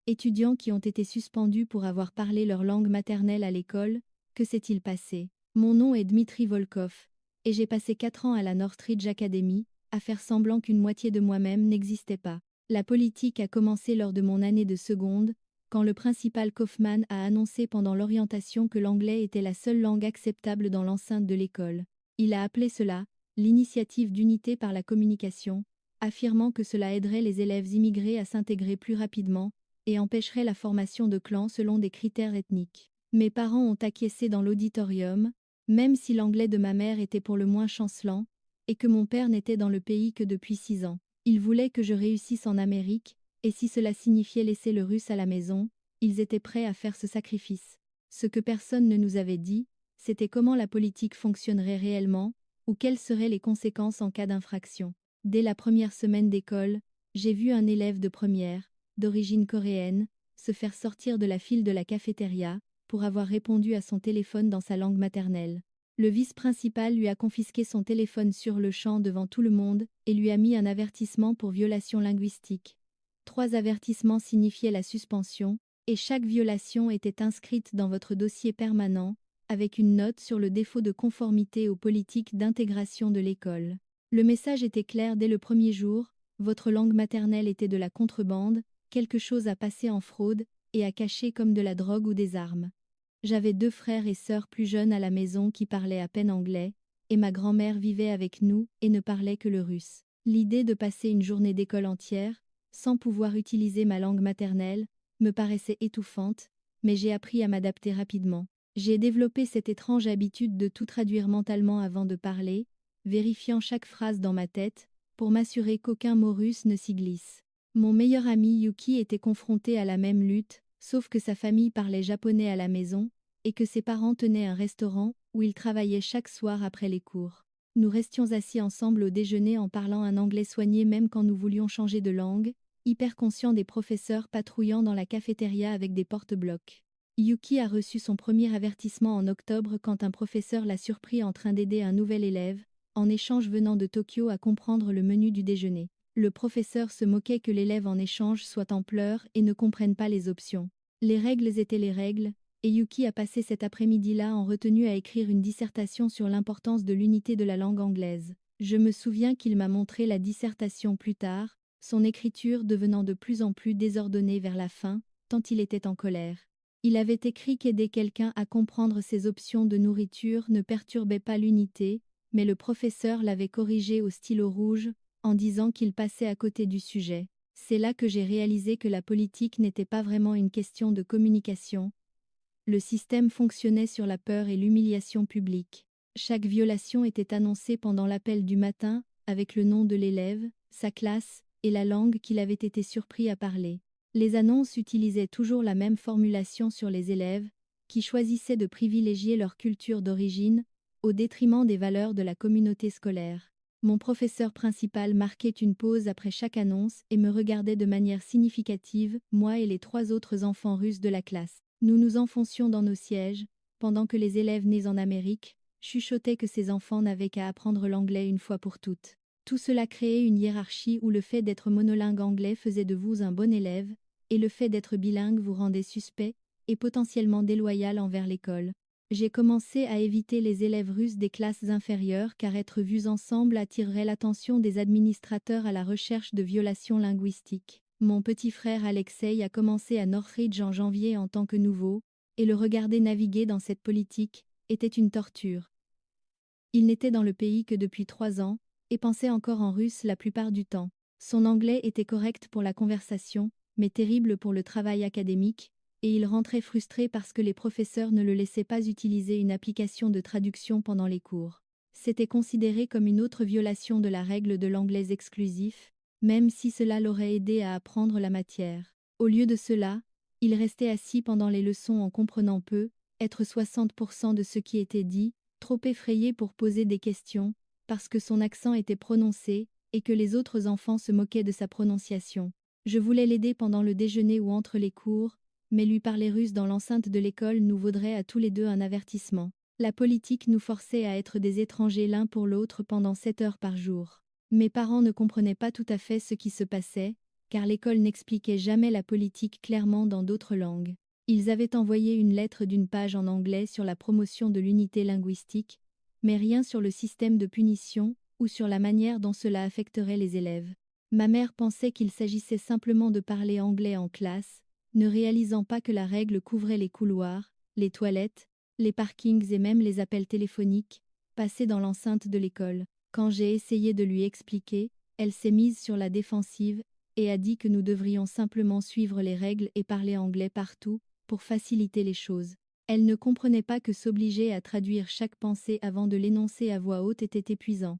Étudiants qui ont été suspendus pour avoir parlé leur langue maternelle à l'école, que s'est-il passé? Mon nom est Dmitri Volkov, et j'ai passé 4 ans à la Northridge Academy, à faire semblant qu'une moitié de moi-même n'existait pas. La politique a commencé lors de mon année de seconde, quand le principal Kaufman a annoncé pendant l'orientation que l'anglais était la seule langue acceptable dans l'enceinte de l'école. Il a appelé cela « l'initiative d'unité par la communication », affirmant que cela aiderait les élèves immigrés à s'intégrer plus rapidement et empêcherait la formation de clans selon des critères ethniques. Mes parents ont acquiescé dans l'auditorium, même si l'anglais de ma mère était pour le moins chancelant, et que mon père n'était dans le pays que depuis 6 ans. Ils voulaient que je réussisse en Amérique, et si cela signifiait laisser le russe à la maison, ils étaient prêts à faire ce sacrifice. Ce que personne ne nous avait dit, c'était comment la politique fonctionnerait réellement, ou quelles seraient les conséquences en cas d'infraction. Dès la première semaine d'école, j'ai vu un élève de première, d'origine coréenne, se faire sortir de la file de la cafétéria, pour avoir répondu à son téléphone dans sa langue maternelle. Le vice-principal lui a confisqué son téléphone sur le champ devant tout le monde et lui a mis un avertissement pour violation linguistique. 3 avertissements signifiaient la suspension, et chaque violation était inscrite dans votre dossier permanent, avec une note sur le défaut de conformité aux politiques d'intégration de l'école. Le message était clair dès le premier jour, votre langue maternelle était de la contrebande, quelque chose à passer en fraude, et à cacher comme de la drogue ou des armes. J'avais 2 frères et sœurs plus jeunes à la maison qui parlaient à peine anglais, et ma grand-mère vivait avec nous et ne parlait que le russe. L'idée de passer une journée d'école entière, sans pouvoir utiliser ma langue maternelle, me paraissait étouffante, mais j'ai appris à m'adapter rapidement. J'ai développé cette étrange habitude de tout traduire mentalement avant de parler, vérifiant chaque phrase dans ma tête, pour m'assurer qu'aucun mot russe ne s'y glisse. Mon meilleur ami Yuki était confronté à la même lutte, sauf que sa famille parlait japonais à la maison, et que ses parents tenaient un restaurant où il travaillait chaque soir après les cours. Nous restions assis ensemble au déjeuner en parlant un anglais soigné même quand nous voulions changer de langue, hyper conscients des professeurs patrouillant dans la cafétéria avec des porte-blocs. Yuki a reçu son premier avertissement en octobre quand un professeur l'a surpris en train d'aider un nouvel élève, en échange venant de Tokyo à comprendre le menu du déjeuner. Le professeur se moquait que l'élève en échange soit en pleurs et ne comprenne pas les options. Les règles étaient les règles, et Yuki a passé cet après-midi-là en retenue à écrire une dissertation sur l'importance de l'unité de la langue anglaise. Je me souviens qu'il m'a montré la dissertation plus tard, son écriture devenant de plus en plus désordonnée vers la fin, tant il était en colère. Il avait écrit qu'aider quelqu'un à comprendre ses options de nourriture ne perturbait pas l'unité, mais le professeur l'avait corrigé au stylo rouge, en disant qu'il passait à côté du sujet. C'est là que j'ai réalisé que la politique n'était pas vraiment une question de communication. Le système fonctionnait sur la peur et l'humiliation publique. Chaque violation était annoncée pendant l'appel du matin, avec le nom de l'élève, sa classe, et la langue qu'il avait été surpris à parler. Les annonces utilisaient toujours la même formulation sur les élèves, qui choisissaient de privilégier leur culture d'origine, au détriment des valeurs de la communauté scolaire. Mon professeur principal marquait une pause après chaque annonce et me regardait de manière significative, moi et les 3 autres enfants russes de la classe. Nous nous enfoncions dans nos sièges, pendant que les élèves nés en Amérique chuchotaient que ces enfants n'avaient qu'à apprendre l'anglais une fois pour toutes. Tout cela créait une hiérarchie où le fait d'être monolingue anglais faisait de vous un bon élève, et le fait d'être bilingue vous rendait suspect et potentiellement déloyal envers l'école. J'ai commencé à éviter les élèves russes des classes inférieures car être vus ensemble attirerait l'attention des administrateurs à la recherche de violations linguistiques. Mon petit frère Alexei a commencé à Northridge en janvier en tant que nouveau, et le regarder naviguer dans cette politique était une torture. Il n'était dans le pays que depuis 3 ans, et pensait encore en russe la plupart du temps. Son anglais était correct pour la conversation, mais terrible pour le travail académique, et il rentrait frustré parce que les professeurs ne le laissaient pas utiliser une application de traduction pendant les cours. C'était considéré comme une autre violation de la règle de l'anglais exclusif, même si cela l'aurait aidé à apprendre la matière. Au lieu de cela, il restait assis pendant les leçons en comprenant peu, être 60% de ce qui était dit, trop effrayé pour poser des questions, parce que son accent était prononcé, et que les autres enfants se moquaient de sa prononciation. Je voulais l'aider pendant le déjeuner ou entre les cours, mais lui parler russe dans l'enceinte de l'école nous vaudrait à tous les 2 un avertissement. La politique nous forçait à être des étrangers l'un pour l'autre pendant 7 heures par jour. Mes parents ne comprenaient pas tout à fait ce qui se passait, car l'école n'expliquait jamais la politique clairement dans d'autres langues. Ils avaient envoyé une lettre d'une page en anglais sur la promotion de l'unité linguistique, mais rien sur le système de punition ou sur la manière dont cela affecterait les élèves. Ma mère pensait qu'il s'agissait simplement de parler anglais en classe, ne réalisant pas que la règle couvrait les couloirs, les toilettes, les parkings et même les appels téléphoniques, passés dans l'enceinte de l'école. Quand j'ai essayé de lui expliquer, elle s'est mise sur la défensive et a dit que nous devrions simplement suivre les règles et parler anglais partout, pour faciliter les choses. Elle ne comprenait pas que s'obliger à traduire chaque pensée avant de l'énoncer à voix haute était épuisant.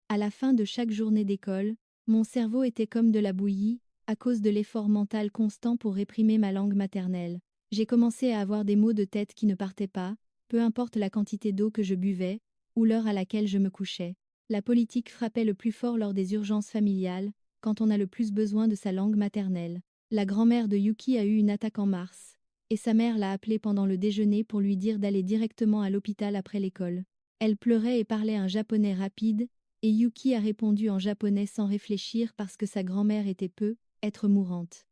À la fin de chaque journée d'école, mon cerveau était comme de la bouillie, à cause de l'effort mental constant pour réprimer ma langue maternelle. J'ai commencé à avoir des maux de tête qui ne partaient pas, peu importe la quantité d'eau que je buvais, ou l'heure à laquelle je me couchais. La politique frappait le plus fort lors des urgences familiales, quand on a le plus besoin de sa langue maternelle. La grand-mère de Yuki a eu une attaque en mars, et sa mère l'a appelée pendant le déjeuner pour lui dire d'aller directement à l'hôpital après l'école. Elle pleurait et parlait un japonais rapide, et Yuki a répondu en japonais sans réfléchir parce que sa grand-mère était être mourante.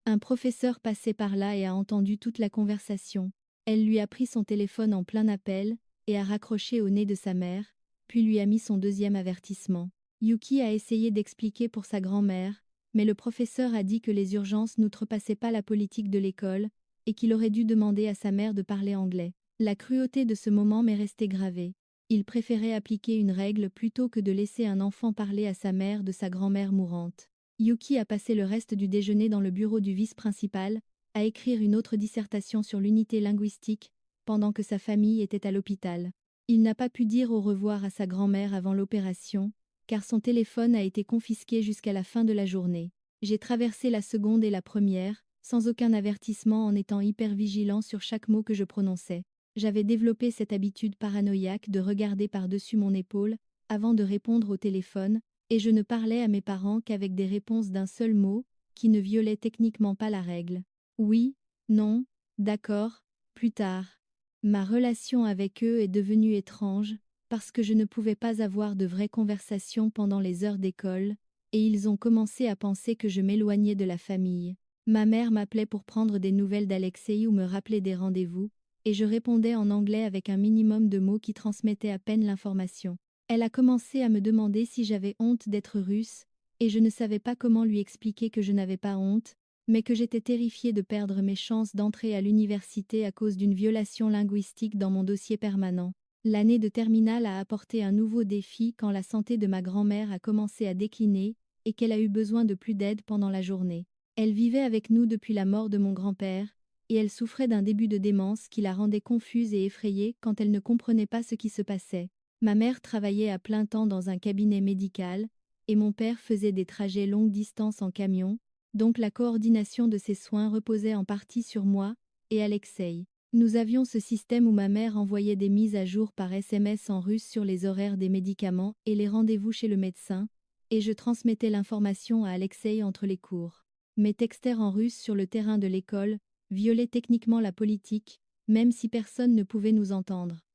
Un professeur passait par là et a entendu toute la conversation. Elle lui a pris son téléphone en plein appel, et a raccroché au nez de sa mère, puis lui a mis son deuxième avertissement. Yuki a essayé d'expliquer pour sa grand-mère, mais le professeur a dit que les urgences n'outrepassaient pas la politique de l'école, et qu'il aurait dû demander à sa mère de parler anglais. La cruauté de ce moment m'est restée gravée. Il préférait appliquer une règle plutôt que de laisser un enfant parler à sa mère de sa grand-mère mourante. Yuki a passé le reste du déjeuner dans le bureau du vice-principal, à écrire une autre dissertation sur l'unité linguistique, pendant que sa famille était à l'hôpital. Il n'a pas pu dire au revoir à sa grand-mère avant l'opération, car son téléphone a été confisqué jusqu'à la fin de la journée. J'ai traversé la seconde et la première, sans aucun avertissement en étant hyper vigilant sur chaque mot que je prononçais. J'avais développé cette habitude paranoïaque de regarder par-dessus mon épaule, avant de répondre au téléphone, et je ne parlais à mes parents qu'avec des réponses d'un seul mot, qui ne violaient techniquement pas la règle. Oui, non, d'accord, plus tard. Ma relation avec eux est devenue étrange, parce que je ne pouvais pas avoir de vraies conversations pendant les heures d'école, et ils ont commencé à penser que je m'éloignais de la famille. Ma mère m'appelait pour prendre des nouvelles d'Alexei ou me rappeler des rendez-vous, et je répondais en anglais avec un minimum de mots qui transmettaient à peine l'information. Elle a commencé à me demander si j'avais honte d'être russe, et je ne savais pas comment lui expliquer que je n'avais pas honte, mais que j'étais terrifiée de perdre mes chances d'entrer à l'université à cause d'une violation linguistique dans mon dossier permanent. L'année de terminale a apporté un nouveau défi quand la santé de ma grand-mère a commencé à décliner et qu'elle a eu besoin de plus d'aide pendant la journée. Elle vivait avec nous depuis la mort de mon grand-père, et elle souffrait d'un début de démence qui la rendait confuse et effrayée quand elle ne comprenait pas ce qui se passait. Ma mère travaillait à plein temps dans un cabinet médical, et mon père faisait des trajets longue distance en camion, donc la coordination de ses soins reposait en partie sur moi et Alexei. Nous avions ce système où ma mère envoyait des mises à jour par SMS en russe sur les horaires des médicaments et les rendez-vous chez le médecin, et je transmettais l'information à Alexei entre les cours. Mes texters en russe sur le terrain de l'école violaient techniquement la politique, même si personne ne pouvait nous entendre.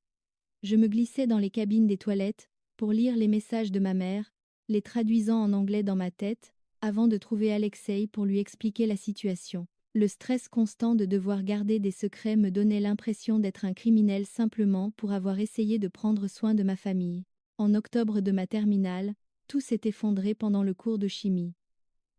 Je me glissais dans les cabines des toilettes, pour lire les messages de ma mère, les traduisant en anglais dans ma tête, avant de trouver Alexei pour lui expliquer la situation. Le stress constant de devoir garder des secrets me donnait l'impression d'être un criminel simplement pour avoir essayé de prendre soin de ma famille. En octobre de ma terminale, tout s'est effondré pendant le cours de chimie.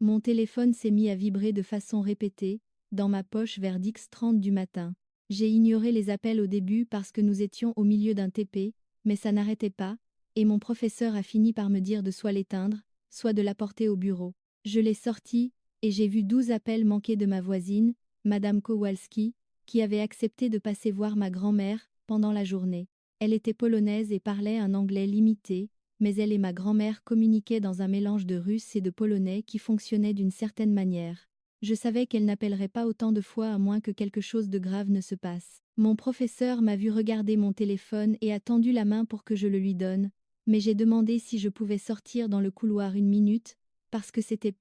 Mon téléphone s'est mis à vibrer de façon répétée, dans ma poche vers 10h30 du matin. J'ai ignoré les appels au début parce que nous étions au milieu d'un TP, mais ça n'arrêtait pas, et mon professeur a fini par me dire de soit l'éteindre, soit de l'apporter au bureau. Je l'ai sorti, et j'ai vu 12 appels manqués de ma voisine, Madame Kowalski, qui avait accepté de passer voir ma grand-mère pendant la journée. Elle était polonaise et parlait un anglais limité, mais elle et ma grand-mère communiquaient dans un mélange de russe et de polonais qui fonctionnait d'une certaine manière. Je savais qu'elle n'appellerait pas autant de fois à moins que quelque chose de grave ne se passe. Mon professeur m'a vu regarder mon téléphone et a tendu la main pour que je le lui donne, mais j'ai demandé si je pouvais sortir dans le couloir 1 minute, parce que c'était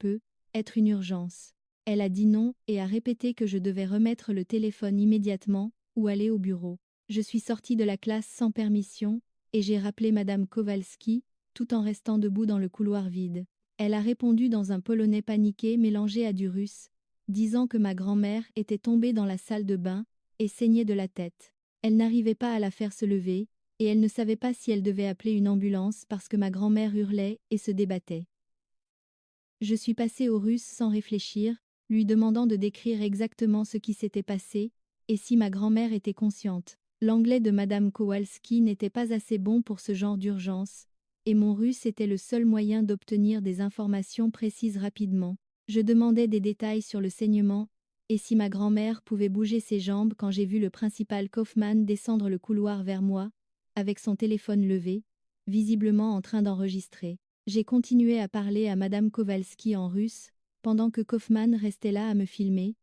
être une urgence. Elle a dit non et a répété que je devais remettre le téléphone immédiatement, ou aller au bureau. Je suis sortie de la classe sans permission, et j'ai rappelé Madame Kowalski, tout en restant debout dans le couloir vide. Elle a répondu dans un polonais paniqué mélangé à du russe, disant que ma grand-mère était tombée dans la salle de bain et saignait de la tête. Elle n'arrivait pas à la faire se lever, et elle ne savait pas si elle devait appeler une ambulance parce que ma grand-mère hurlait et se débattait. Je suis passée au russe sans réfléchir, lui demandant de décrire exactement ce qui s'était passé, et si ma grand-mère était consciente. L'anglais de Madame Kowalski n'était pas assez bon pour ce genre d'urgence, et mon russe était le seul moyen d'obtenir des informations précises rapidement. Je demandais des détails sur le saignement, et si ma grand-mère pouvait bouger ses jambes quand j'ai vu le principal Kaufmann descendre le couloir vers moi, avec son téléphone levé, visiblement en train d'enregistrer. J'ai continué à parler à Madame Kowalski en russe, pendant que Kaufmann restait là à me filmer,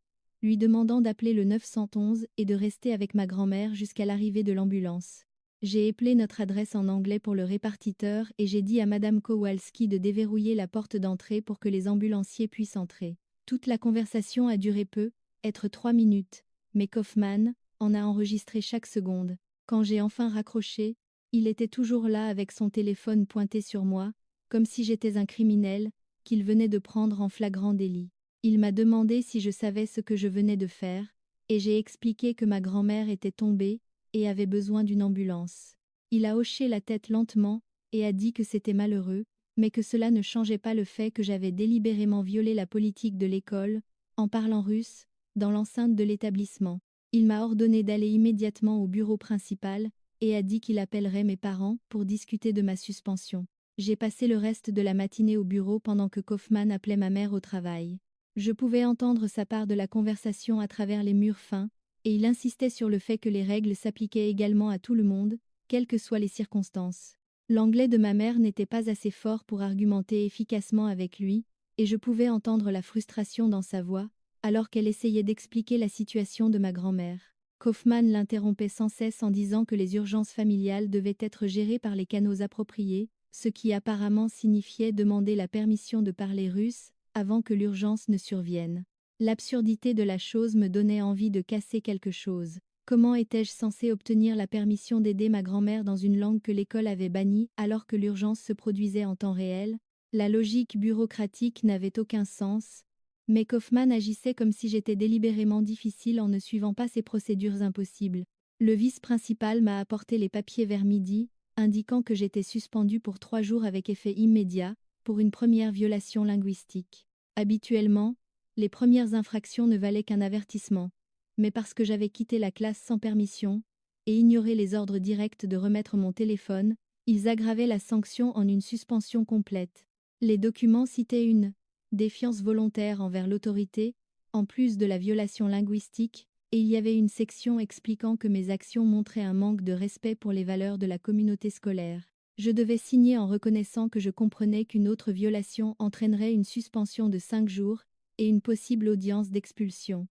lui demandant d'appeler le 911 et de rester avec ma grand-mère jusqu'à l'arrivée de l'ambulance. J'ai appelé notre adresse en anglais pour le répartiteur et j'ai dit à Madame Kowalski de déverrouiller la porte d'entrée pour que les ambulanciers puissent entrer. Toute la conversation a duré peu, être 3 minutes, mais Kaufmann en a enregistré chaque seconde. Quand j'ai enfin raccroché, il était toujours là avec son téléphone pointé sur moi, comme si j'étais un criminel, qu'il venait de prendre en flagrant délit. Il m'a demandé si je savais ce que je venais de faire, et j'ai expliqué que ma grand-mère était tombée et avait besoin d'une ambulance. Il a hoché la tête lentement et a dit que c'était malheureux, mais que cela ne changeait pas le fait que j'avais délibérément violé la politique de l'école, en parlant russe, dans l'enceinte de l'établissement. Il m'a ordonné d'aller immédiatement au bureau principal et a dit qu'il appellerait mes parents pour discuter de ma suspension. J'ai passé le reste de la matinée au bureau pendant que Kaufmann appelait ma mère au travail. Je pouvais entendre sa part de la conversation à travers les murs fins, et il insistait sur le fait que les règles s'appliquaient également à tout le monde, quelles que soient les circonstances. L'anglais de ma mère n'était pas assez fort pour argumenter efficacement avec lui, et je pouvais entendre la frustration dans sa voix, alors qu'elle essayait d'expliquer la situation de ma grand-mère. Kaufmann l'interrompait sans cesse en disant que les urgences familiales devaient être gérées par les canaux appropriés, ce qui apparemment signifiait demander la permission de parler russe avant que l'urgence ne survienne. L'absurdité de la chose me donnait envie de casser quelque chose. Comment étais-je censé obtenir la permission d'aider ma grand-mère dans une langue que l'école avait bannie alors que l'urgence se produisait en temps réel? La logique bureaucratique n'avait aucun sens, mais Kaufmann agissait comme si j'étais délibérément difficile en ne suivant pas ces procédures impossibles. Le vice-principal m'a apporté les papiers vers midi, indiquant que j'étais suspendue pour 3 jours avec effet immédiat, pour une première violation linguistique. Habituellement, les premières infractions ne valaient qu'un avertissement, mais parce que j'avais quitté la classe sans permission et ignoré les ordres directs de remettre mon téléphone, ils aggravaient la sanction en une suspension complète. Les documents citaient une défiance volontaire envers l'autorité, en plus de la violation linguistique, et il y avait une section expliquant que mes actions montraient un manque de respect pour les valeurs de la communauté scolaire. Je devais signer en reconnaissant que je comprenais qu'une autre violation entraînerait une suspension de 5 jours et une possible audience d'expulsion.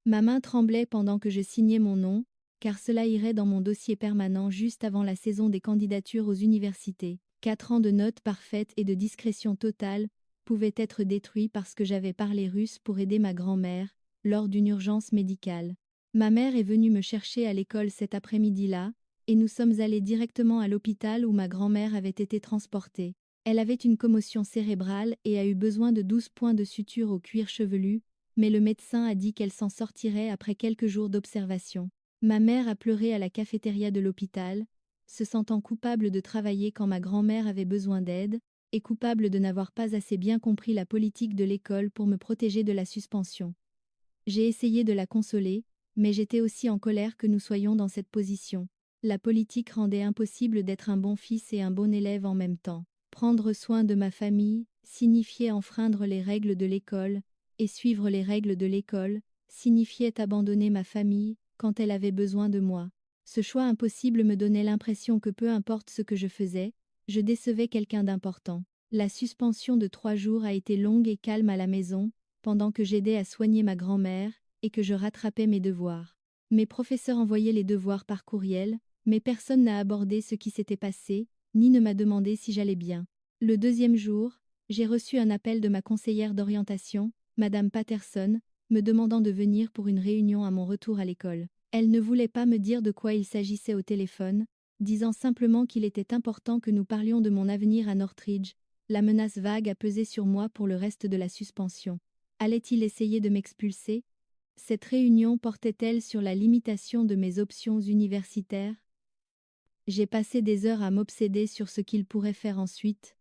Ma main tremblait pendant que je signais mon nom, car cela irait dans mon dossier permanent juste avant la saison des candidatures aux universités. 4 ans de notes parfaites et de discrétion totale pouvaient être détruits parce que j'avais parlé russe pour aider ma grand-mère, lors d'une urgence médicale. Ma mère est venue me chercher à l'école cet après-midi-là, et nous sommes allés directement à l'hôpital où ma grand-mère avait été transportée. Elle avait une commotion cérébrale et a eu besoin de 12 points de suture au cuir chevelu, mais le médecin a dit qu'elle s'en sortirait après quelques jours d'observation. Ma mère a pleuré à la cafétéria de l'hôpital, se sentant coupable de travailler quand ma grand-mère avait besoin d'aide, et coupable de n'avoir pas assez bien compris la politique de l'école pour me protéger de la suspension. J'ai essayé de la consoler, mais j'étais aussi en colère que nous soyons dans cette position. La politique rendait impossible d'être un bon fils et un bon élève en même temps. Prendre soin de ma famille signifiait enfreindre les règles de l'école, et suivre les règles de l'école signifiait abandonner ma famille quand elle avait besoin de moi. Ce choix impossible me donnait l'impression que peu importe ce que je faisais, je décevais quelqu'un d'important. La suspension de 3 jours a été longue et calme à la maison, pendant que j'aidais à soigner ma grand-mère et que je rattrapais mes devoirs. Mes professeurs envoyaient les devoirs par courriel, mais personne n'a abordé ce qui s'était passé, ni ne m'a demandé si j'allais bien. Le 2e jour, j'ai reçu un appel de ma conseillère d'orientation, Madame Patterson, me demandant de venir pour une réunion à mon retour à l'école. Elle ne voulait pas me dire de quoi il s'agissait au téléphone, disant simplement qu'il était important que nous parlions de mon avenir à Northridge. La menace vague a pesé sur moi pour le reste de la suspension. Allait-il essayer de m'expulser? Cette réunion portait-elle sur la limitation de mes options universitaires? J'ai passé des heures à m'obséder sur ce qu'il pourrait faire ensuite,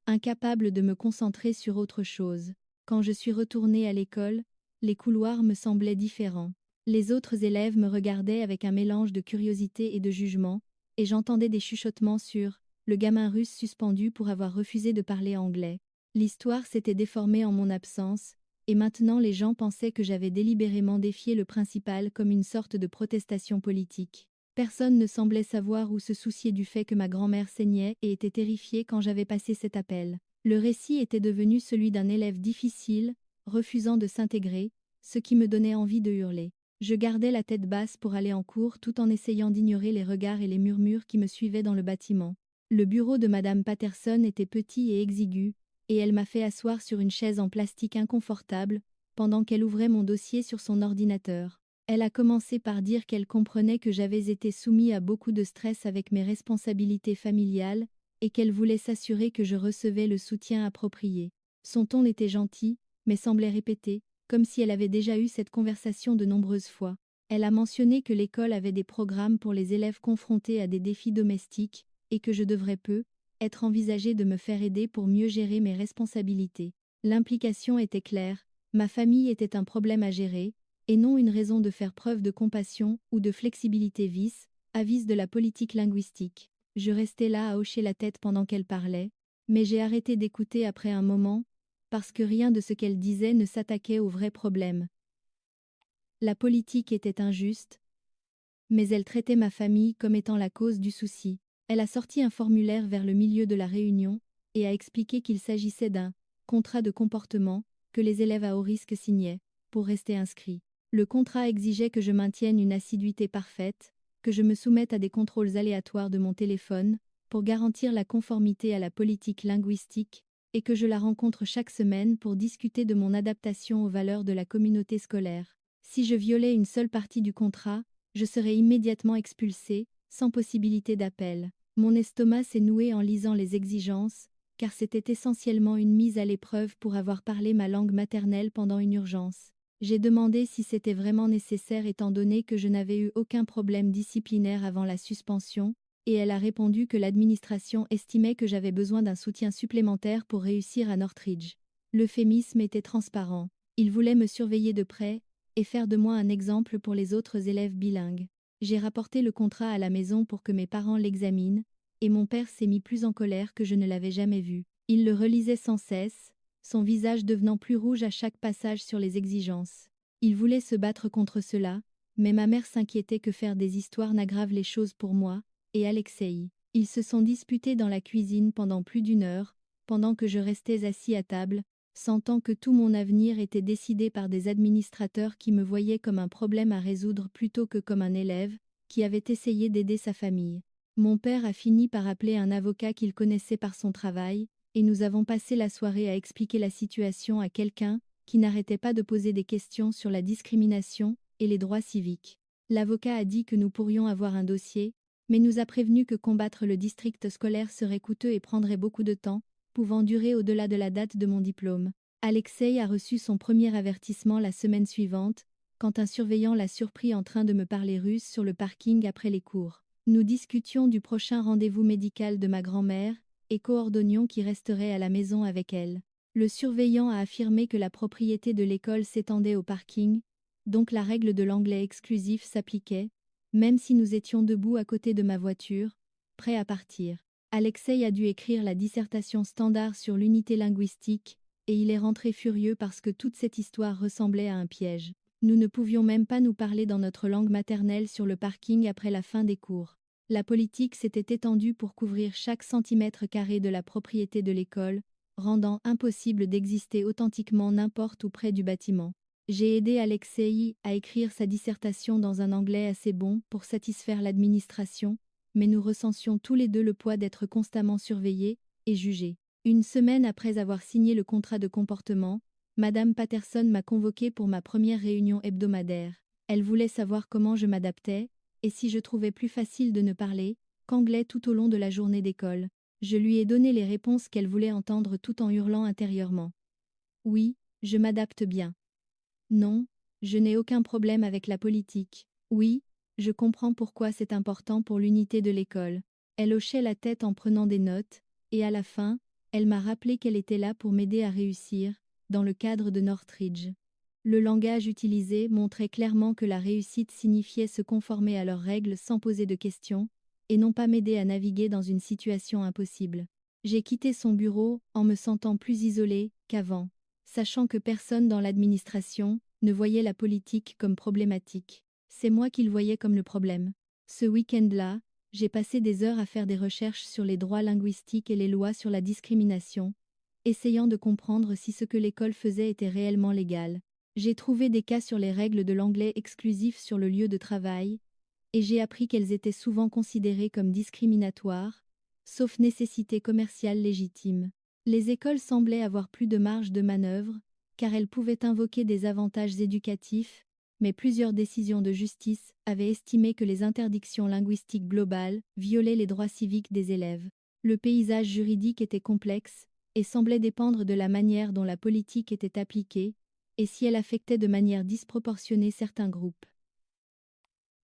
incapable de me concentrer sur autre chose. Quand je suis retournée à l'école, les couloirs me semblaient différents. Les autres élèves me regardaient avec un mélange de curiosité et de jugement, et j'entendais des chuchotements sur le gamin russe suspendu pour avoir refusé de parler anglais. L'histoire s'était déformée en mon absence, et maintenant les gens pensaient que j'avais délibérément défié le principal comme une sorte de protestation politique. Personne ne semblait savoir ou se soucier du fait que ma grand-mère saignait et était terrifiée quand j'avais passé cet appel. Le récit était devenu celui d'un élève difficile, refusant de s'intégrer, ce qui me donnait envie de hurler. Je gardais la tête basse pour aller en cours tout en essayant d'ignorer les regards et les murmures qui me suivaient dans le bâtiment. Le bureau de Madame Patterson était petit et exigu, et elle m'a fait asseoir sur une chaise en plastique inconfortable, pendant qu'elle ouvrait mon dossier sur son ordinateur. Elle a commencé par dire qu'elle comprenait que j'avais été soumis à beaucoup de stress avec mes responsabilités familiales, et qu'elle voulait s'assurer que je recevais le soutien approprié. Son ton était gentil, mais semblait répété, comme si elle avait déjà eu cette conversation de nombreuses fois. Elle a mentionné que l'école avait des programmes pour les élèves confrontés à des défis domestiques, et que je devrais être envisagé de me faire aider pour mieux gérer mes responsabilités. L'implication était claire, ma famille était un problème à gérer, et non une raison de faire preuve de compassion ou de flexibilité vis de la politique linguistique. Je restais là à hocher la tête pendant qu'elle parlait, mais j'ai arrêté d'écouter après un moment, parce que rien de ce qu'elle disait ne s'attaquait au vrai problème. La politique était injuste, mais elle traitait ma famille comme étant la cause du souci. Elle a sorti un formulaire vers le milieu de la réunion, et a expliqué qu'il s'agissait d'un contrat de comportement que les élèves à haut risque signaient, pour rester inscrits. Le contrat exigeait que je maintienne une assiduité parfaite, que je me soumette à des contrôles aléatoires de mon téléphone, pour garantir la conformité à la politique linguistique, et que je la rencontre chaque semaine pour discuter de mon adaptation aux valeurs de la communauté scolaire. Si je violais une seule partie du contrat, je serais immédiatement expulsée, sans possibilité d'appel. Mon estomac s'est noué en lisant les exigences, car c'était essentiellement une mise à l'épreuve pour avoir parlé ma langue maternelle pendant une urgence. J'ai demandé si c'était vraiment nécessaire étant donné que je n'avais eu aucun problème disciplinaire avant la suspension, et elle a répondu que l'administration estimait que j'avais besoin d'un soutien supplémentaire pour réussir à Northridge. L'euphémisme était transparent. Il voulait me surveiller de près, et faire de moi un exemple pour les autres élèves bilingues. J'ai rapporté le contrat à la maison pour que mes parents l'examinent, et mon père s'est mis plus en colère que je ne l'avais jamais vu. Il le relisait sans cesse, son visage devenant plus rouge à chaque passage sur les exigences. Il voulait se battre contre cela, mais ma mère s'inquiétait que faire des histoires n'aggrave les choses pour moi et Alexei. Ils se sont disputés dans la cuisine pendant plus d'une heure, pendant que je restais assis à table, sentant que tout mon avenir était décidé par des administrateurs qui me voyaient comme un problème à résoudre plutôt que comme un élève qui avait essayé d'aider sa famille. Mon père a fini par appeler un avocat qu'il connaissait par son travail, et nous avons passé la soirée à expliquer la situation à quelqu'un qui n'arrêtait pas de poser des questions sur la discrimination et les droits civiques. L'avocat a dit que nous pourrions avoir un dossier, mais nous a prévenu que combattre le district scolaire serait coûteux et prendrait beaucoup de temps, pouvant durer au-delà de la date de mon diplôme. Alexei a reçu son premier avertissement la semaine suivante, quand un surveillant l'a surpris en train de me parler russe sur le parking après les cours. Nous discutions du prochain rendez-vous médical de ma grand-mère, et coordonnions qui resterait à la maison avec elle. Le surveillant a affirmé que la propriété de l'école s'étendait au parking, donc la règle de l'anglais exclusif s'appliquait, même si nous étions debout à côté de ma voiture, prêts à partir. Alexei a dû écrire la dissertation standard sur l'unité linguistique, et il est rentré furieux parce que toute cette histoire ressemblait à un piège. Nous ne pouvions même pas nous parler dans notre langue maternelle sur le parking après la fin des cours. La politique s'était étendue pour couvrir chaque centimètre carré de la propriété de l'école, rendant impossible d'exister authentiquement n'importe où près du bâtiment. J'ai aidé Alexei à écrire sa dissertation dans un anglais assez bon pour satisfaire l'administration, mais nous ressentions tous les deux le poids d'être constamment surveillés et jugés. Une semaine après avoir signé le contrat de comportement, Madame Patterson m'a convoqué pour ma première réunion hebdomadaire. Elle voulait savoir comment je m'adaptais, et si je trouvais plus facile de ne parler qu'anglais tout au long de la journée d'école. Je lui ai donné les réponses qu'elle voulait entendre tout en hurlant intérieurement. Oui, je m'adapte bien. Non, je n'ai aucun problème avec la politique. Oui, je comprends pourquoi c'est important pour l'unité de l'école. Elle hochait la tête en prenant des notes, et à la fin, elle m'a rappelé qu'elle était là pour m'aider à réussir, dans le cadre de Northridge. Le langage utilisé montrait clairement que la réussite signifiait se conformer à leurs règles sans poser de questions, et non pas m'aider à naviguer dans une situation impossible. J'ai quitté son bureau en me sentant plus isolée qu'avant, sachant que personne dans l'administration ne voyait la politique comme problématique. C'est moi qui le voyais comme le problème. Ce week-end-là, j'ai passé des heures à faire des recherches sur les droits linguistiques et les lois sur la discrimination, essayant de comprendre si ce que l'école faisait était réellement légal. J'ai trouvé des cas sur les règles de l'anglais exclusif sur le lieu de travail, et j'ai appris qu'elles étaient souvent considérées comme discriminatoires, sauf nécessité commerciale légitime. Les écoles semblaient avoir plus de marge de manœuvre, car elles pouvaient invoquer des avantages éducatifs, mais plusieurs décisions de justice avaient estimé que les interdictions linguistiques globales violaient les droits civiques des élèves. Le paysage juridique était complexe, et semblait dépendre de la manière dont la politique était appliquée, et si elle affectait de manière disproportionnée certains groupes.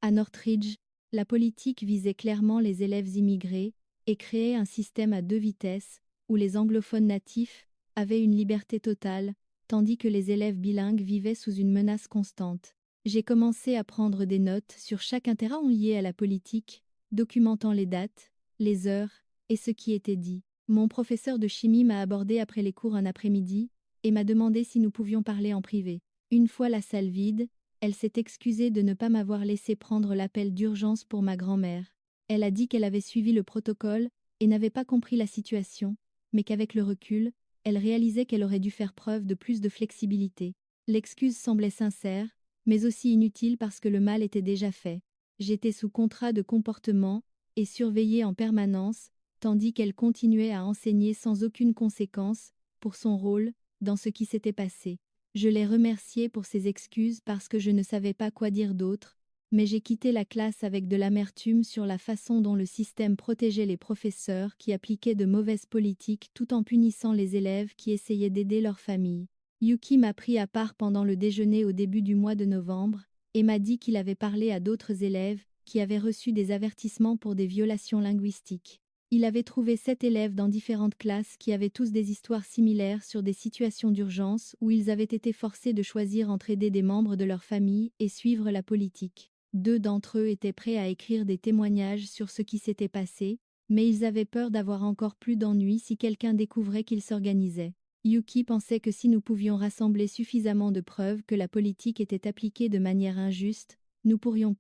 À Northridge, la politique visait clairement les élèves immigrés et créait un système à 2 vitesses, où les anglophones natifs avaient une liberté totale, tandis que les élèves bilingues vivaient sous une menace constante. J'ai commencé à prendre des notes sur chaque interrogation lié à la politique, documentant les dates, les heures et ce qui était dit. Mon professeur de chimie m'a abordé après les cours un après-midi et m'a demandé si nous pouvions parler en privé. Une fois la salle vide, elle s'est excusée de ne pas m'avoir laissé prendre l'appel d'urgence pour ma grand-mère. Elle a dit qu'elle avait suivi le protocole et n'avait pas compris la situation, mais qu'avec le recul, elle réalisait qu'elle aurait dû faire preuve de plus de flexibilité. L'excuse semblait sincère, mais aussi inutile parce que le mal était déjà fait. J'étais sous contrat de comportement et surveillée en permanence, tandis qu'elle continuait à enseigner sans aucune conséquence, pour son rôle, dans ce qui s'était passé. Je l'ai remerciée pour ses excuses parce que je ne savais pas quoi dire d'autre, mais j'ai quitté la classe avec de l'amertume sur la façon dont le système protégeait les professeurs qui appliquaient de mauvaises politiques tout en punissant les élèves qui essayaient d'aider leur famille. Yuki m'a pris à part pendant le déjeuner au début du mois de novembre, et m'a dit qu'il avait parlé à d'autres élèves qui avaient reçu des avertissements pour des violations linguistiques. Il avait trouvé 7 élèves dans différentes classes qui avaient tous des histoires similaires sur des situations d'urgence où ils avaient été forcés de choisir entre aider des membres de leur famille et suivre la politique. 2 d'entre eux étaient prêts à écrire des témoignages sur ce qui s'était passé, mais ils avaient peur d'avoir encore plus d'ennuis si quelqu'un découvrait qu'ils s'organisaient. Yuki pensait que si nous pouvions rassembler suffisamment de preuves que la politique était appliquée de manière injuste, nous pourrions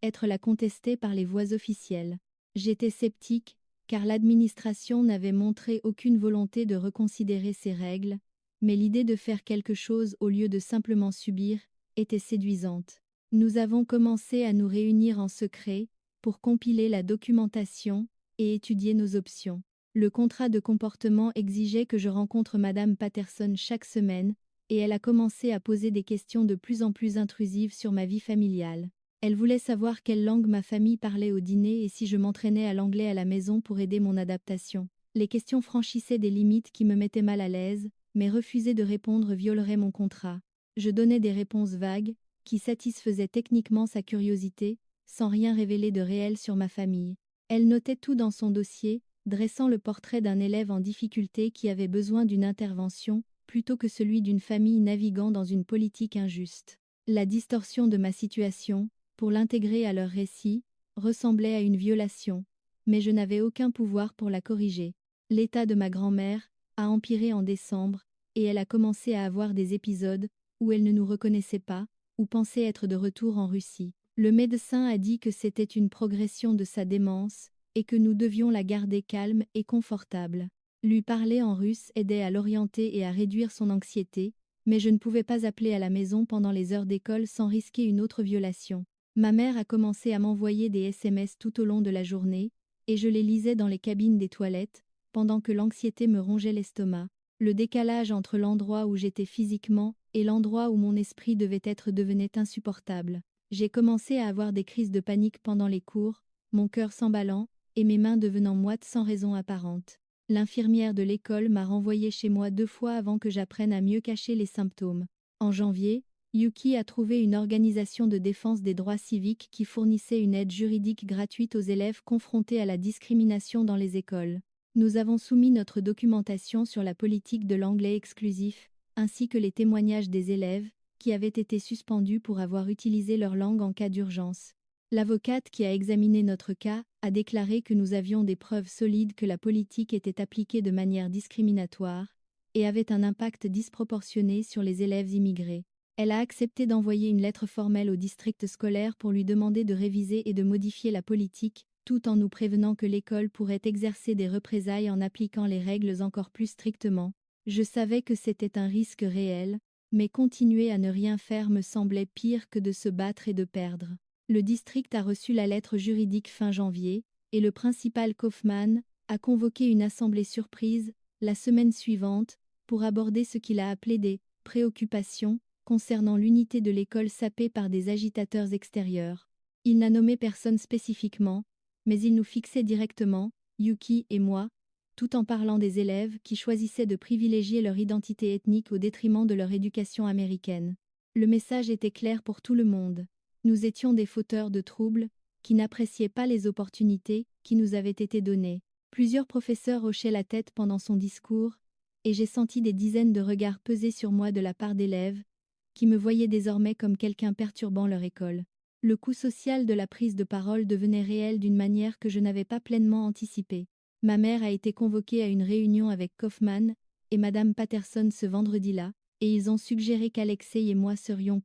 être la contester par les voies officielles. J'étais sceptique, car l'administration n'avait montré aucune volonté de reconsidérer ces règles, mais l'idée de faire quelque chose au lieu de simplement subir était séduisante. Nous avons commencé à nous réunir en secret pour compiler la documentation et étudier nos options. Le contrat de comportement exigeait que je rencontre Madame Patterson chaque semaine, et elle a commencé à poser des questions de plus en plus intrusives sur ma vie familiale. Elle voulait savoir quelle langue ma famille parlait au dîner et si je m'entraînais à l'anglais à la maison pour aider mon adaptation. Les questions franchissaient des limites qui me mettaient mal à l'aise, mais refuser de répondre violerait mon contrat. Je donnais des réponses vagues, qui satisfaisaient techniquement sa curiosité, sans rien révéler de réel sur ma famille. Elle notait tout dans son dossier, dressant le portrait d'un élève en difficulté qui avait besoin d'une intervention, plutôt que celui d'une famille naviguant dans une politique injuste. La distorsion de ma situation, pour l'intégrer à leur récit, ressemblait à une violation, mais je n'avais aucun pouvoir pour la corriger. L'état de ma grand-mère a empiré en décembre, et elle a commencé à avoir des épisodes où elle ne nous reconnaissait pas, ou pensait être de retour en Russie. Le médecin a dit que c'était une progression de sa démence, et que nous devions la garder calme et confortable. Lui parler en russe aidait à l'orienter et à réduire son anxiété, mais je ne pouvais pas appeler à la maison pendant les heures d'école sans risquer une autre violation. Ma mère a commencé à m'envoyer des SMS tout au long de la journée, et je les lisais dans les cabines des toilettes, pendant que l'anxiété me rongeait l'estomac. Le décalage entre l'endroit où j'étais physiquement et l'endroit où mon esprit devait être devenait insupportable. J'ai commencé à avoir des crises de panique pendant les cours, mon cœur s'emballant, et mes mains devenant moites sans raison apparente. L'infirmière de l'école m'a renvoyée chez moi 2 fois avant que j'apprenne à mieux cacher les symptômes. En janvier, Yuki a trouvé une organisation de défense des droits civiques qui fournissait une aide juridique gratuite aux élèves confrontés à la discrimination dans les écoles. Nous avons soumis notre documentation sur la politique de l'anglais exclusif, ainsi que les témoignages des élèves, qui avaient été suspendus pour avoir utilisé leur langue en cas d'urgence. L'avocate qui a examiné notre cas a déclaré que nous avions des preuves solides que la politique était appliquée de manière discriminatoire et avait un impact disproportionné sur les élèves immigrés. Elle a accepté d'envoyer une lettre formelle au district scolaire pour lui demander de réviser et de modifier la politique, tout en nous prévenant que l'école pourrait exercer des représailles en appliquant les règles encore plus strictement. Je savais que c'était un risque réel, mais continuer à ne rien faire me semblait pire que de se battre et de perdre. Le district a reçu la lettre juridique fin janvier, et le principal Kaufman a convoqué une assemblée surprise, la semaine suivante, pour aborder ce qu'il a appelé des « préoccupations » concernant l'unité de l'école sapée par des agitateurs extérieurs. Il n'a nommé personne spécifiquement, mais il nous fixait directement, Yuki et moi, tout en parlant des élèves qui choisissaient de privilégier leur identité ethnique au détriment de leur éducation américaine. Le message était clair pour tout le monde. Nous étions des fauteurs de troubles, qui n'appréciaient pas les opportunités qui nous avaient été données. Plusieurs professeurs hochaient la tête pendant son discours, et j'ai senti des dizaines de regards peser sur moi de la part d'élèves, qui me voyaient désormais comme quelqu'un perturbant leur école. Le coût social de la prise de parole devenait réel d'une manière que je n'avais pas pleinement anticipée. Ma mère a été convoquée à une réunion avec Kaufman et Madame Patterson ce vendredi-là, et ils ont suggéré qu'Alexei et moi serions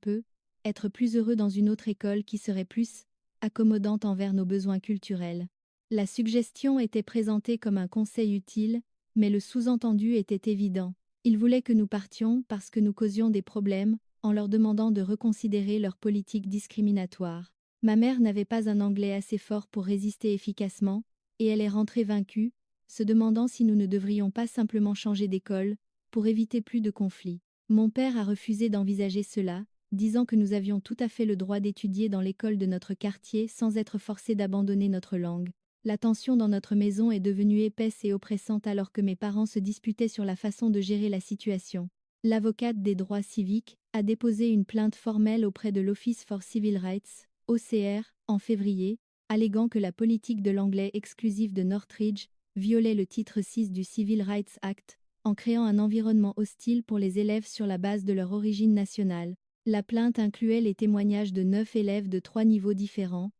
être plus heureux dans une autre école qui serait plus accommodante envers nos besoins culturels. La suggestion était présentée comme un conseil utile, mais le sous-entendu était évident. Ils voulaient que nous partions parce que nous causions des problèmes, en leur demandant de reconsidérer leur politique discriminatoire. Ma mère n'avait pas un anglais assez fort pour résister efficacement, et elle est rentrée vaincue, se demandant si nous ne devrions pas simplement changer d'école, pour éviter plus de conflits. Mon père a refusé d'envisager cela, disant que nous avions tout à fait le droit d'étudier dans l'école de notre quartier sans être forcés d'abandonner notre langue. La tension dans notre maison est devenue épaisse et oppressante alors que mes parents se disputaient sur la façon de gérer la situation. L'avocate des droits civiques a déposé une plainte formelle auprès de l'Office for Civil Rights, OCR, en février, alléguant que la politique de l'anglais exclusif de Northridge violait le titre 6 du Civil Rights Act, en créant un environnement hostile pour les élèves sur la base de leur origine nationale. La plainte incluait les témoignages de 9 élèves de 3 niveaux différents,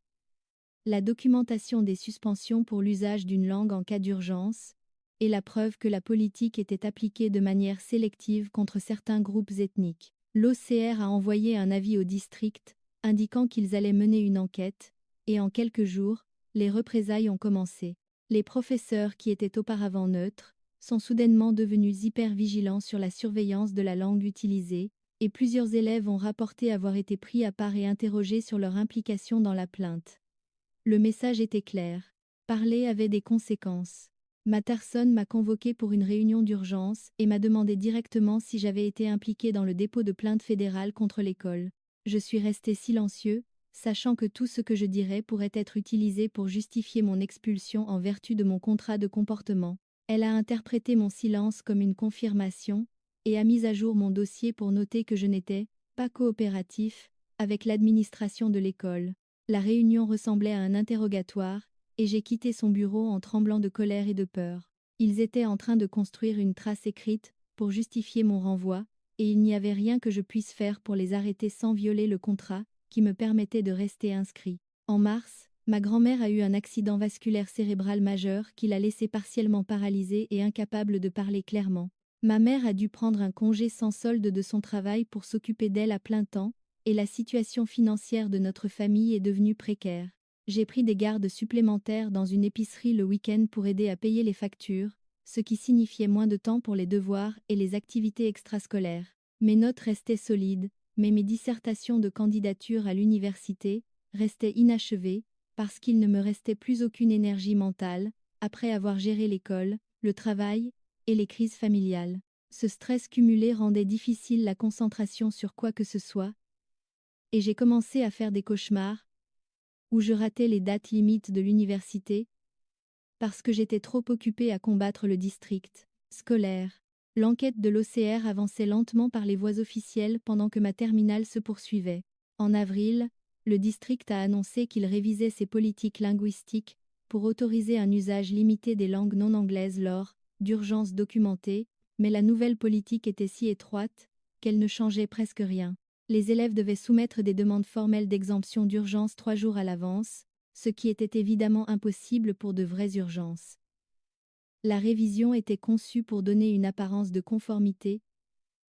la documentation des suspensions pour l'usage d'une langue en cas d'urgence, et la preuve que la politique était appliquée de manière sélective contre certains groupes ethniques. L'OCR a envoyé un avis au district, indiquant qu'ils allaient mener une enquête, et en quelques jours, les représailles ont commencé. Les professeurs qui étaient auparavant neutres sont soudainement devenus hyper-vigilants sur la surveillance de la langue utilisée, et plusieurs élèves ont rapporté avoir été pris à part et interrogés sur leur implication dans la plainte. Le message était clair. Parler avait des conséquences. Matterson m'a convoqué pour une réunion d'urgence et m'a demandé directement si j'avais été impliqué dans le dépôt de plainte fédérale contre l'école. Je suis resté silencieux, sachant que tout ce que je dirais pourrait être utilisé pour justifier mon expulsion en vertu de mon contrat de comportement. Elle a interprété mon silence comme une confirmation et a mis à jour mon dossier pour noter que je n'étais pas coopératif avec l'administration de l'école. La réunion ressemblait à un interrogatoire, et j'ai quitté son bureau en tremblant de colère et de peur. Ils étaient en train de construire une trace écrite pour justifier mon renvoi, et il n'y avait rien que je puisse faire pour les arrêter sans violer le contrat qui me permettait de rester inscrit. En mars, ma grand-mère a eu un accident vasculaire cérébral majeur qui l'a laissée partiellement paralysée et incapable de parler clairement. Ma mère a dû prendre un congé sans solde de son travail pour s'occuper d'elle à plein temps, et la situation financière de notre famille est devenue précaire. J'ai pris des gardes supplémentaires dans une épicerie le week-end pour aider à payer les factures, ce qui signifiait moins de temps pour les devoirs et les activités extrascolaires. Mes notes restaient solides, mais mes dissertations de candidature à l'université restaient inachevées, parce qu'il ne me restait plus aucune énergie mentale, après avoir géré l'école, le travail et les crises familiales. Ce stress cumulé rendait difficile la concentration sur quoi que ce soit, et j'ai commencé à faire des cauchemars, où je ratais les dates limites de l'université, parce que j'étais trop occupée à combattre le district scolaire. L'enquête de l'OCR avançait lentement par les voies officielles pendant que ma terminale se poursuivait. En avril, le district a annoncé qu'il révisait ses politiques linguistiques pour autoriser un usage limité des langues non anglaises lors d'urgences documentées, mais la nouvelle politique était si étroite qu'elle ne changeait presque rien. Les élèves devaient soumettre des demandes formelles d'exemption d'urgence 3 jours à l'avance, ce qui était évidemment impossible pour de vraies urgences. La révision était conçue pour donner une apparence de conformité,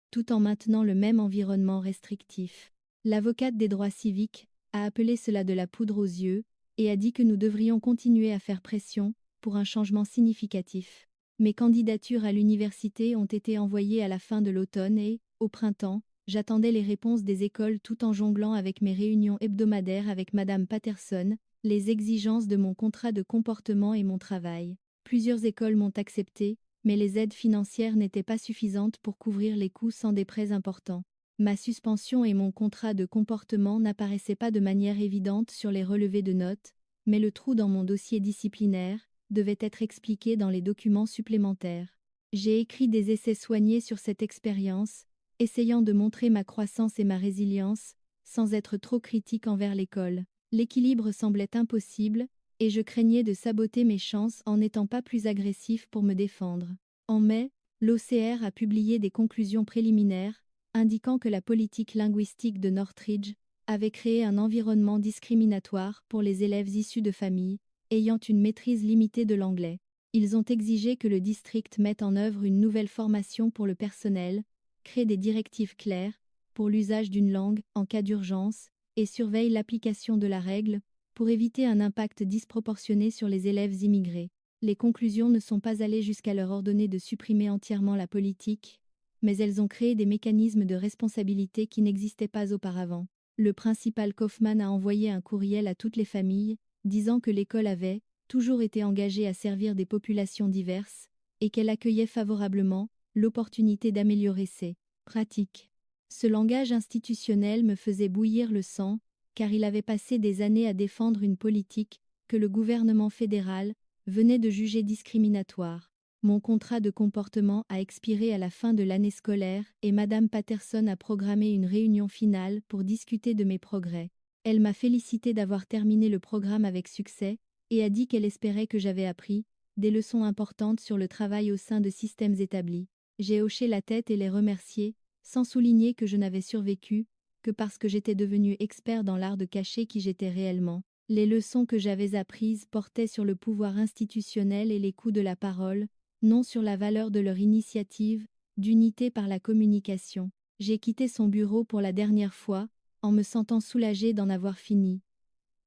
tout en maintenant le même environnement restrictif. L'avocate des droits civiques a appelé cela de la poudre aux yeux et a dit que nous devrions continuer à faire pression pour un changement significatif. Mes candidatures à l'université ont été envoyées à la fin de l'automne et, au printemps, j'attendais les réponses des écoles tout en jonglant avec mes réunions hebdomadaires avec Madame Patterson, les exigences de mon contrat de comportement et mon travail. Plusieurs écoles m'ont accepté, mais les aides financières n'étaient pas suffisantes pour couvrir les coûts sans des prêts importants. Ma suspension et mon contrat de comportement n'apparaissaient pas de manière évidente sur les relevés de notes, mais le trou dans mon dossier disciplinaire devait être expliqué dans les documents supplémentaires. J'ai écrit des essais soignés sur cette expérience, essayant de montrer ma croissance et ma résilience, sans être trop critique envers l'école. L'équilibre semblait impossible, et je craignais de saboter mes chances en n'étant pas plus agressif pour me défendre. En mai, l'OCR a publié des conclusions préliminaires, indiquant que la politique linguistique de Northridge avait créé un environnement discriminatoire pour les élèves issus de familles ayant une maîtrise limitée de l'anglais. Ils ont exigé que le district mette en œuvre une nouvelle formation pour le personnel, crée des directives claires pour l'usage d'une langue en cas d'urgence et surveille l'application de la règle pour éviter un impact disproportionné sur les élèves immigrés. Les conclusions ne sont pas allées jusqu'à leur ordonner de supprimer entièrement la politique, mais elles ont créé des mécanismes de responsabilité qui n'existaient pas auparavant. Le principal Kaufman a envoyé un courriel à toutes les familles, disant que l'école avait toujours été engagée à servir des populations diverses, et qu'elle accueillait favorablement l'opportunité d'améliorer ses pratiques. Ce langage institutionnel me faisait bouillir le sang, car il avait passé des années à défendre une politique que le gouvernement fédéral venait de juger discriminatoire. Mon contrat de comportement a expiré à la fin de l'année scolaire et Madame Patterson a programmé une réunion finale pour discuter de mes progrès. Elle m'a félicité d'avoir terminé le programme avec succès et a dit qu'elle espérait que j'avais appris des leçons importantes sur le travail au sein de systèmes établis. J'ai hoché la tête et les remercié, sans souligner que je n'avais survécu que parce que j'étais devenu expert dans l'art de cacher qui j'étais réellement. Les leçons que j'avais apprises portaient sur le pouvoir institutionnel et les coûts de la parole, non sur la valeur de leur initiative, d'unité par la communication. J'ai quitté son bureau pour la dernière fois, en me sentant soulagée d'en avoir fini.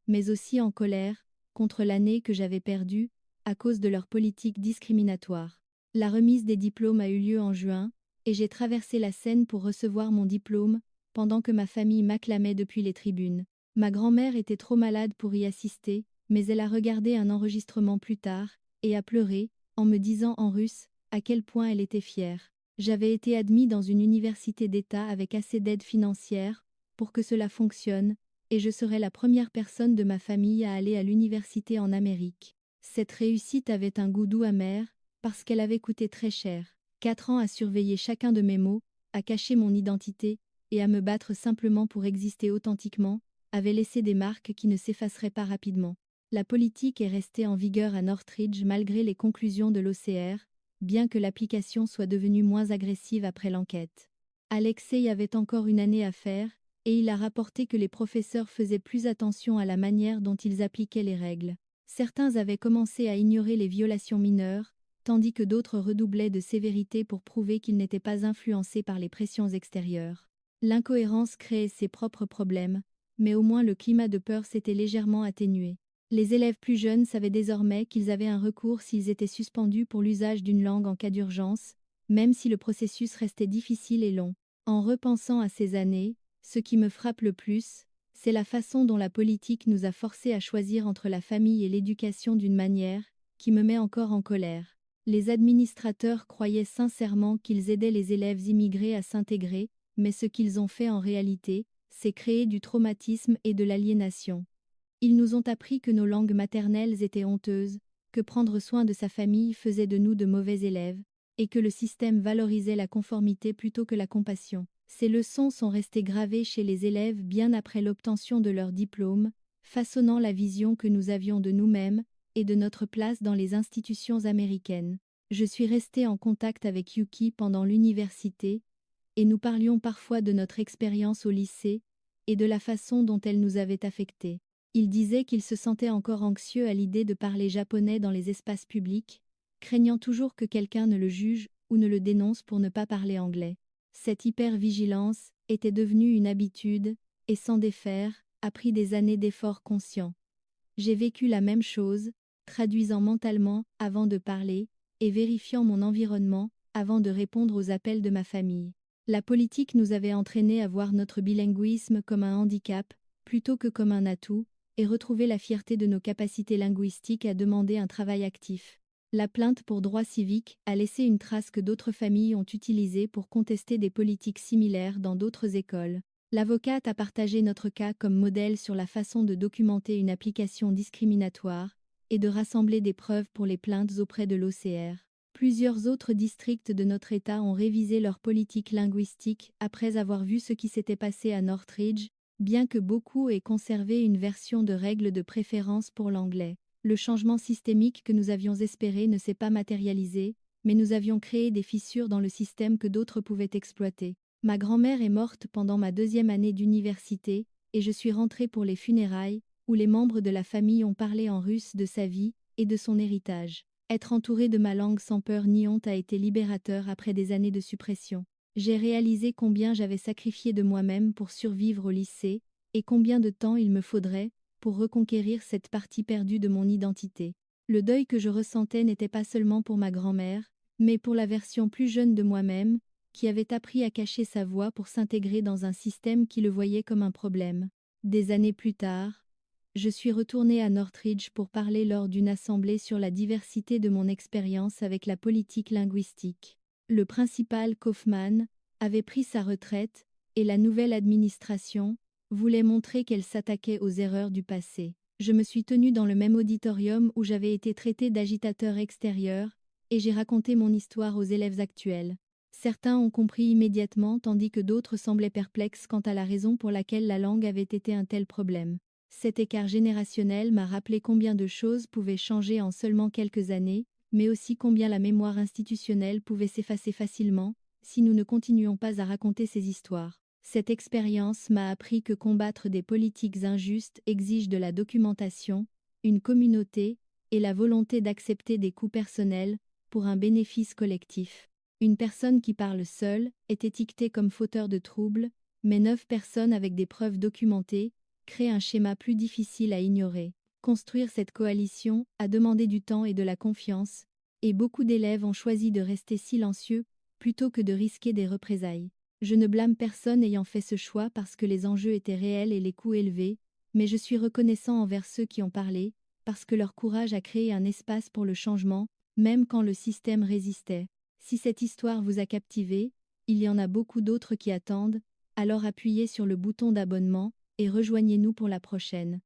Mais aussi en colère, contre l'année que j'avais perdue, à cause de leur politique discriminatoire. La remise des diplômes a eu lieu en juin, et j'ai traversé la Seine pour recevoir mon diplôme, pendant que ma famille m'acclamait depuis les tribunes. Ma grand-mère était trop malade pour y assister, mais elle a regardé un enregistrement plus tard, et a pleuré, en me disant en russe à quel point elle était fière. J'avais été admis dans une université d'État avec assez d'aide financière pour que cela fonctionne, et je serais la première personne de ma famille à aller à l'université en Amérique. Cette réussite avait un goût doux amer, parce qu'elle avait coûté très cher. 4 ans à surveiller chacun de mes mots, à cacher mon identité, et à me battre simplement pour exister authentiquement, avait laissé des marques qui ne s'effaceraient pas rapidement. La politique est restée en vigueur à Northridge malgré les conclusions de l'OCR, bien que l'application soit devenue moins agressive après l'enquête. Alexei avait encore une année à faire, et il a rapporté que les professeurs faisaient plus attention à la manière dont ils appliquaient les règles. Certains avaient commencé à ignorer les violations mineures, tandis que d'autres redoublaient de sévérité pour prouver qu'ils n'étaient pas influencés par les pressions extérieures. L'incohérence créait ses propres problèmes, mais au moins le climat de peur s'était légèrement atténué. Les élèves plus jeunes savaient désormais qu'ils avaient un recours s'ils étaient suspendus pour l'usage d'une langue en cas d'urgence, même si le processus restait difficile et long. En repensant à ces années, ce qui me frappe le plus, c'est la façon dont la politique nous a forcés à choisir entre la famille et l'éducation d'une manière qui me met encore en colère. Les administrateurs croyaient sincèrement qu'ils aidaient les élèves immigrés à s'intégrer, mais ce qu'ils ont fait en réalité, c'est créer du traumatisme et de l'aliénation. Ils nous ont appris que nos langues maternelles étaient honteuses, que prendre soin de sa famille faisait de nous de mauvais élèves, et que le système valorisait la conformité plutôt que la compassion. Ces leçons sont restées gravées chez les élèves bien après l'obtention de leur diplôme, façonnant la vision que nous avions de nous-mêmes et de notre place dans les institutions américaines. Je suis restée en contact avec Yuki pendant l'université, et nous parlions parfois de notre expérience au lycée et de la façon dont elle nous avait affectés. Il disait qu'il se sentait encore anxieux à l'idée de parler japonais dans les espaces publics, craignant toujours que quelqu'un ne le juge ou ne le dénonce pour ne pas parler anglais. Cette hypervigilance était devenue une habitude, et s'en défaire a pris des années d'efforts conscients. J'ai vécu la même chose, traduisant mentalement avant de parler, et vérifiant mon environnement avant de répondre aux appels de ma famille. La politique nous avait entraînés à voir notre bilinguisme comme un handicap, plutôt que comme un atout, et retrouver la fierté de nos capacités linguistiques à demander un travail actif. La plainte pour droit civique a laissé une trace que d'autres familles ont utilisée pour contester des politiques similaires dans d'autres écoles. L'avocate a partagé notre cas comme modèle sur la façon de documenter une application discriminatoire et de rassembler des preuves pour les plaintes auprès de l'OCR. Plusieurs autres districts de notre État ont révisé leur politique linguistique après avoir vu ce qui s'était passé à Northridge, bien que beaucoup aient conservé une version de règles de préférence pour l'anglais. Le changement systémique que nous avions espéré ne s'est pas matérialisé, mais nous avions créé des fissures dans le système que d'autres pouvaient exploiter. Ma grand-mère est morte pendant ma 2e année d'université, et je suis rentrée pour les funérailles, où les membres de la famille ont parlé en russe de sa vie et de son héritage. Être entourée de ma langue sans peur ni honte a été libérateur après des années de suppression. J'ai réalisé combien j'avais sacrifié de moi-même pour survivre au lycée, et combien de temps il me faudrait pour reconquérir cette partie perdue de mon identité. Le deuil que je ressentais n'était pas seulement pour ma grand-mère, mais pour la version plus jeune de moi-même, qui avait appris à cacher sa voix pour s'intégrer dans un système qui le voyait comme un problème. Des années plus tard, je suis retournée à Northridge pour parler lors d'une assemblée sur la diversité de mon expérience avec la politique linguistique. Le principal Kaufman avait pris sa retraite, et la nouvelle administration voulait montrer qu'elle s'attaquait aux erreurs du passé. Je me suis tenue dans le même auditorium où j'avais été traitée d'agitateur extérieur, et j'ai raconté mon histoire aux élèves actuels. Certains ont compris immédiatement tandis que d'autres semblaient perplexes quant à la raison pour laquelle la langue avait été un tel problème. Cet écart générationnel m'a rappelé combien de choses pouvaient changer en seulement quelques années, mais aussi combien la mémoire institutionnelle pouvait s'effacer facilement, si nous ne continuions pas à raconter ces histoires. Cette expérience m'a appris que combattre des politiques injustes exige de la documentation, une communauté, et la volonté d'accepter des coûts personnels, pour un bénéfice collectif. Une personne qui parle seule est étiquetée comme fauteur de troubles, mais 9 personnes avec des preuves documentées créent un schéma plus difficile à ignorer. Construire cette coalition a demandé du temps et de la confiance, et beaucoup d'élèves ont choisi de rester silencieux plutôt que de risquer des représailles. Je ne blâme personne ayant fait ce choix parce que les enjeux étaient réels et les coûts élevés, mais je suis reconnaissant envers ceux qui ont parlé, parce que leur courage a créé un espace pour le changement, même quand le système résistait. Si cette histoire vous a captivé, il y en a beaucoup d'autres qui attendent, alors appuyez sur le bouton d'abonnement et rejoignez-nous pour la prochaine.